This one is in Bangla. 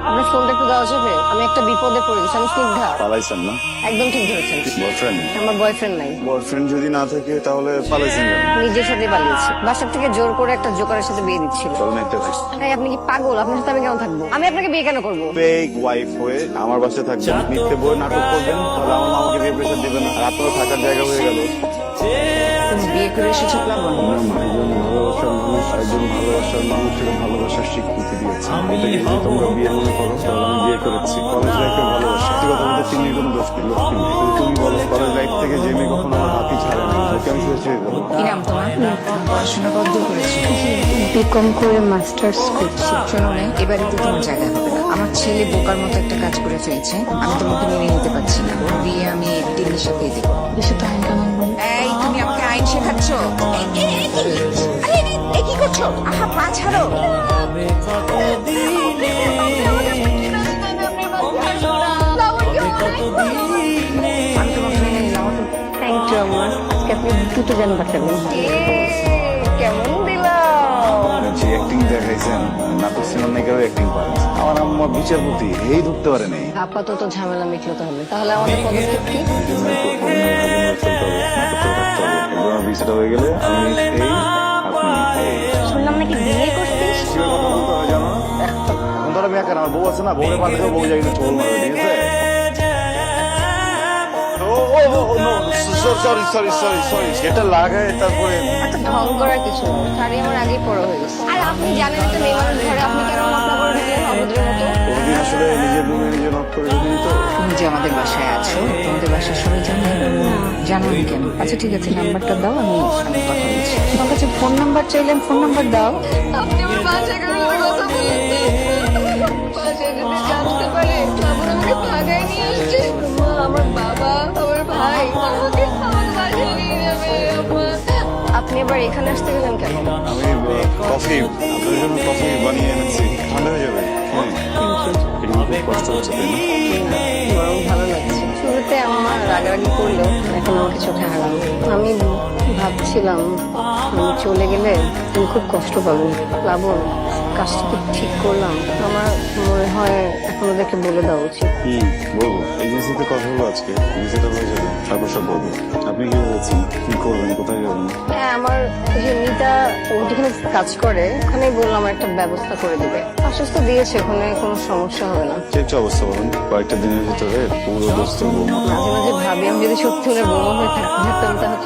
আপনার ফোনটা একটু দেওয়া যাবে? আমি একটা বিপদে পড়ে গেছি। আমি স্নিগ্ধা। পালাইছেন না? একদম ঠিক ধরেছেন। বয়ফ্রেন্ড? আমার বয়ফ্রেন্ড নাই। বয়ফ্রেন্ড যদি না থাকে তাহলে পালাইছেন কেন? নিজের সাথে পালিয়েছি। বাসার থেকে জোর করে একটা জোকারের সাথে বিয়ে দিচ্ছিল। চলেন একটা তাই আপনি কি পাগল? আপনার সাথে আমি কেন থাকবো? আমি আপনাকে বিয়ে কেন করবো? ফেক ওয়াইফ হয়ে আমার বাসায় থাকবেন, মিথ্যে বই নাটক করবেন, তাহলে আমার মামাকে বিয়ে প্রেশার দিবেন না। আর আপনার থাকার জায়গা হয়ে গেল। তুমি বিয়ে করে এসেছো প্লাবন। আমার একজন ভালোবাসার মানুষ আরেকজন ভালোবাসার মানুষের ভালোবাসার স্বীকৃতি দিয়েছে। এটা যদি তোমরা বিয়ে মনে করো তাহলে আমি বিয়ে করেছি। কলেজ লাইফে ভালোবাসা ঠিক কথা বলতে চিনির কোনো দোষ নেই, লক্ষ্মী নেই। কিন্তু তুমি বলো কলেজ লাইফ থেকে যে মেয়ে কখনো আমার হাতই ছাড়ে না, ওকে আমি শুধু ছেড়ে দেবো। কি নাম তোমার? পড়াশোনা কত করেছো? বিকম করে মাস্টার্স করছি। শোনো না, এবারে তো তোমার জায়গা হবে না। আমার ছেলে বোকার মতো একটা কাজ করে ফেলছে। আমি তোমাকে মেনে নিতে পারছি না। ওর বিয়ে আমি দিল্লির সাথে দেবো। দেশে তো আইন কানুন বলে। এই তুমি আমাকে আইন শেখাচ্ছ? কি করছো? আহা পা ছাড়ো। আমি তোমাকে মেনে নিলাম। থ্যাংক ইউ আম্মা। আজকে আপনি দুটো জান বাঁচালেন। কেমন দিলাম? যে অ্যাক্টিং দেখাইছেন নাটক সিনেমার নায়িকারও অ্যাক্টিং পারে। আমার আম্মা বিচারপতি এই ধরতে পারে নাই। আপাতত ঝামেলা মিটলো তাহলে। তাহলে আমাদের পদক্ষেপ কি? বিষয়টা হয়ে গেলে আমি এই আপনি শুনলাম নাকি বিয়ে করছিস? জানো এখন ধরো মেয়ে কেন আমার বউ আছে না, বউরে পাঠাতে বউ যাই কিন্তু চোল মারবে, ঠিক আছে? সরি সরি সরি সরি এটা লাগায় তারপরে এত ঢং করার কিছু নেই। শাড়ি আমার আগেই পড়া হয়ে গেছে। আর আপনি জানেন একটা মেয়ে মানুষ ঘরে আপনি কেন মাথা করে ঢুকলেন অভদ্রের মতো? কোনদিন আসলে নিজের রুমে নিজে নক করে ঢুকিনি তো। তুমি যে আমাদের বাসায় আছো, তোমাদের বাসার সবাই জানে? জানো না কেন? আচ্ছা ঠিক আছে, নাম্বারটা দাও, আমি কথা বলছি। তোমার কাছে ফোন নাম্বার চাইলাম, ফোন নাম্বার দাও। আপনি আমার বাসায় কেন কথা বলেছেন? বাসায় যদি জানতে পারে তারপর আমাকে ভাগায় নিয়ে আসছে। আমার বাবা, আমার ভাই আমাকে বাসায় নিয়ে যাবে। আপনি আবার এখানে আসতে গেলেন কেন? আমি কফি আপনার জন্য কফি বানিয়ে এনেছি, ঠান্ডা হয়ে যাবে। হ্যাঁ এটা খুব কষ্ট হচ্ছে তাই না? বরং ভালো লাগছে। শুরুতে আমার রাগারাগি করলো, এখন আমাকে চোখে হারাম। আমি ভাবছিলাম আমি চলে গেলে তুমি খুব কষ্ট পাবে। প্লাবন, কাজটা কি ঠিক করলাম? আমার মনে হয় এখন ওদেরকে বলে দেওয়া উচিত। বলবো এজেন্সিতে কথা হলো আজকে, ভিসাটা হয়ে যাবে, তারপর সব বলবো। আপনি কি ভেবেছেন কি করবেন, কোথায় যাবেন? হ্যাঁ, আমার ওই যে মিতা ও যেখানে কাজ করে ওখানেই বললাম একটা ব্যবস্থা করে দিবে। আশ্বস্ত দিয়েছে ওখানে কোনো সমস্যা হবে না। চেয়ে অবস্থা বলুন, কয়েকটা দিনের ভিতরে পুরো দোস্তের বৌমা। মাঝে মাঝে ভাবি আমি যদি সত্যি ওদের বৌমা হয়ে থাকতাম তাহলে